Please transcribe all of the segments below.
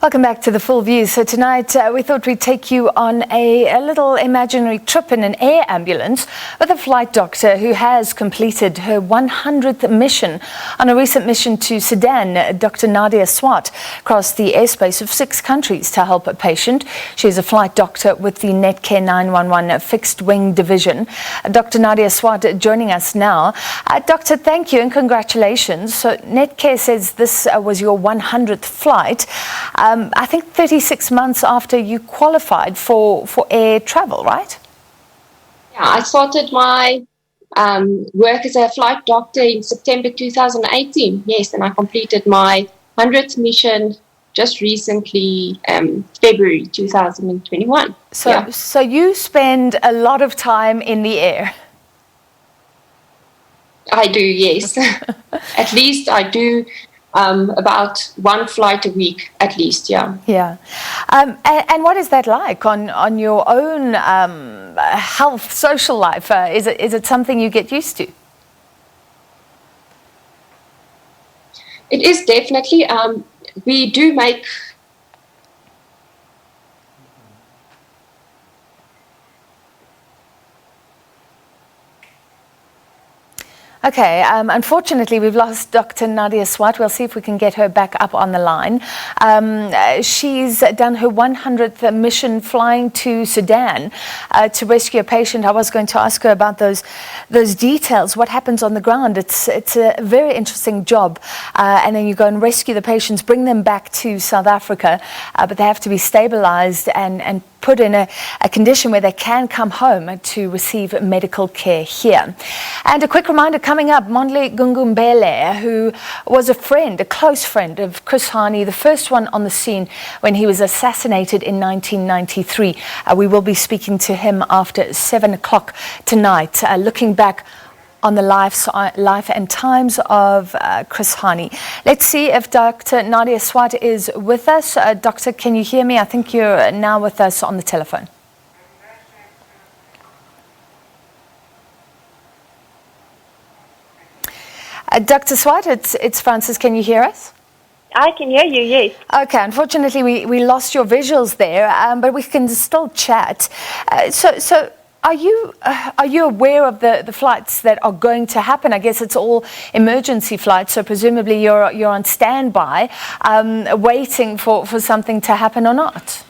Welcome back to The Full View. So tonight we thought we'd take you on a little imaginary trip in an air ambulance with a flight doctor who has completed her 100th mission. On a recent mission to Sudan, Dr. Nadia Swart crossed the airspace of 6 countries to help a patient. She is a flight doctor with the Netcare 911 Fixed Wing Division. Dr. Nadia Swart joining us now. Doctor, thank you and congratulations. So Netcare says this was your 100th flight. I think 36 months after you qualified for air travel, right? Yeah, I started my work as a flight doctor in September 2018. Yes, and I completed my 100th mission just recently, February 2021. So you spend a lot of time in the air. I do, yes. At least I do about 1 flight a week, at least, yeah. Yeah. And what is that like on your own health, social life? Is it something you get used to? It is definitely. We do make... Okay, unfortunately, we've lost Dr. Nadia Swart. We'll see if we can get her back up on the line. She's done her 100th mission flying to Sudan to rescue a patient. I was going to ask her about those details, what happens on the ground. It's a very interesting job. And then you go and rescue the patients, bring them back to South Africa, but they have to be stabilized and put in a condition where they can come home to receive medical care here. And a quick reminder coming up, Mondli Gungumbele, who was a close friend of Chris Hani, the first one on the scene when he was assassinated in 1993. We will be speaking to him after 7 o'clock tonight, looking back on the life and times of Chris Hani. Let's see if Dr. Nadia Swart is with us. Doctor, can you hear me? I think you're now with us on the telephone. Dr. Swart, it's Francis. Can you hear us? I can hear you, yes. Okay, unfortunately we lost your visuals there, but we can still chat. So Are you aware of the flights that are going to happen? I guess it's all emergency flights, so presumably you're on standby, waiting for something to happen or not?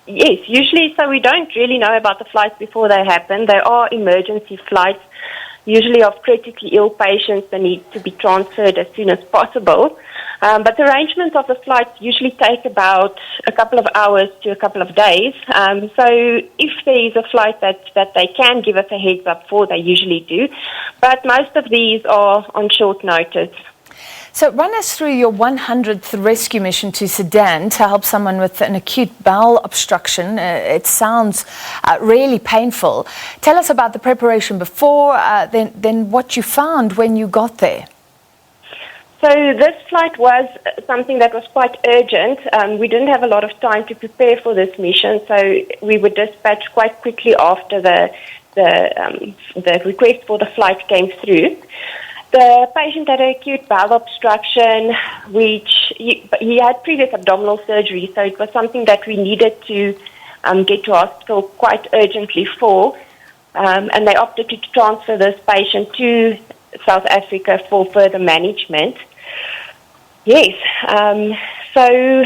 Yes, usually, so we don't really know about the flights before they happen. They are emergency flights, usually of critically ill patients that need to be transferred as soon as possible. But the arrangements of the flights usually take about a couple of hours to a couple of days. So if there is a flight that they can give us a heads up for, they usually do. But most of these are on short notice. So run us through your 100th rescue mission to Sudan to help someone with an acute bowel obstruction. It sounds really painful. Tell us about the preparation before, then what you found when you got there. So this flight was something that was quite urgent. We didn't have a lot of time to prepare for this mission, so we were dispatched quite quickly after the request for the flight came through. The patient had an acute bowel obstruction, which he had previous abdominal surgery, so it was something that we needed to get to hospital quite urgently for, and they opted to transfer this patient to South Africa for further management. Yes, so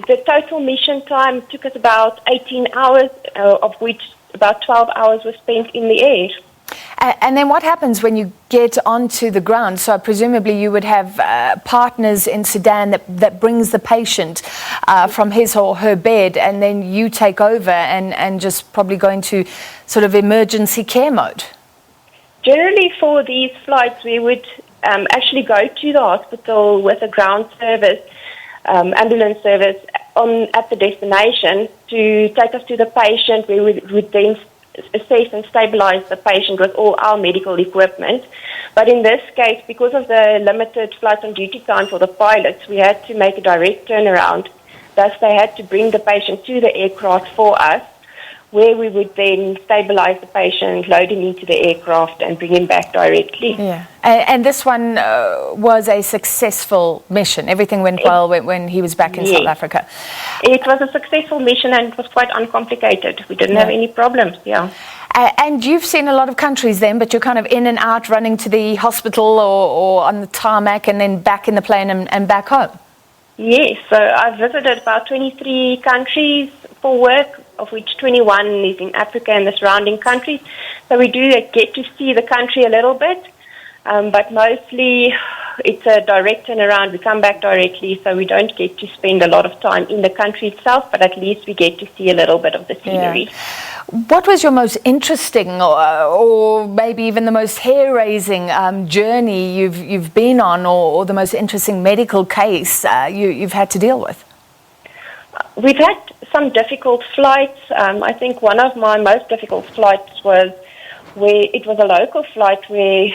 the total mission time took us about 18 hours, of which about 12 hours were spent in the air. And then what happens when you get onto the ground? So presumably you would have partners in Sudan that brings the patient from his or her bed, and then you take over and just probably go into sort of emergency care mode. Generally for these flights we would actually go to the hospital with a ground service, ambulance service at the destination to take us to the patient, where we would then assess and stabilize the patient with all our medical equipment. But in this case, because of the limited flight on duty time for the pilots, we had to make a direct turnaround. Thus, they had to bring the patient to the aircraft for us, where we would then stabilize the patient, load him into the aircraft, and bring him back directly. Yeah. And this one was a successful mission. Everything went well when he was back in South Africa. It was a successful mission, and it was quite uncomplicated. We didn't have any problems, And you've seen a lot of countries then, but you're kind of in and out, running to the hospital or on the tarmac and then back in the plane and back home. Yes, so I've visited about 23 countries for work, of which 21 is in Africa and the surrounding countries. So we do get to see the country a little bit, but mostly it's a direct turnaround. We come back directly, so we don't get to spend a lot of time in the country itself, but at least we get to see a little bit of the scenery. Yeah. What was your most interesting or maybe even the most hair-raising journey you've been on, or the most interesting medical case you've had to deal with? We've had some difficult flights. I think one of my most difficult flights was where it was a local flight where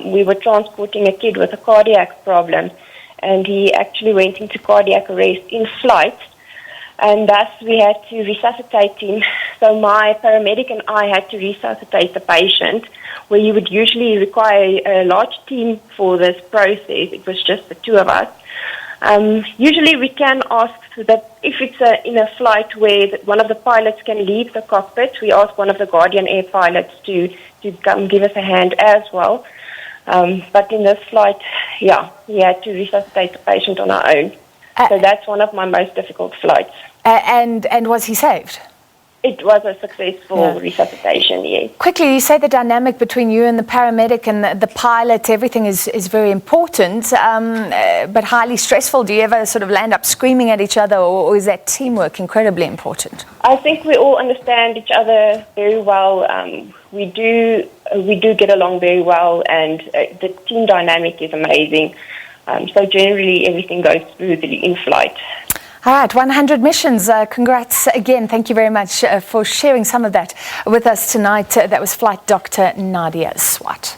we were transporting a kid with a cardiac problem, and he actually went into cardiac arrest in flight, and thus we had to resuscitate him. So my paramedic and I had to resuscitate the patient, where you would usually require a large team for this process. It was just the two of us. Usually we can ask that if it's in a flight where one of the pilots can leave the cockpit, we ask one of the Guardian Air pilots to come give us a hand as well. But in this flight, we had to resuscitate the patient on our own. So that's one of my most difficult flights. And was he saved? It was a successful resuscitation, yes. Quickly, you say the dynamic between you and the paramedic and the pilot, everything is very important, but highly stressful. Do you ever sort of land up screaming at each other, or is that teamwork incredibly important? I think we all understand each other very well. We do get along very well, and the team dynamic is amazing. So generally, everything goes smoothly in flight. All right, 100 missions. Congrats again. Thank you very much for sharing some of that with us tonight. That was Flight Doctor Nadia Swart.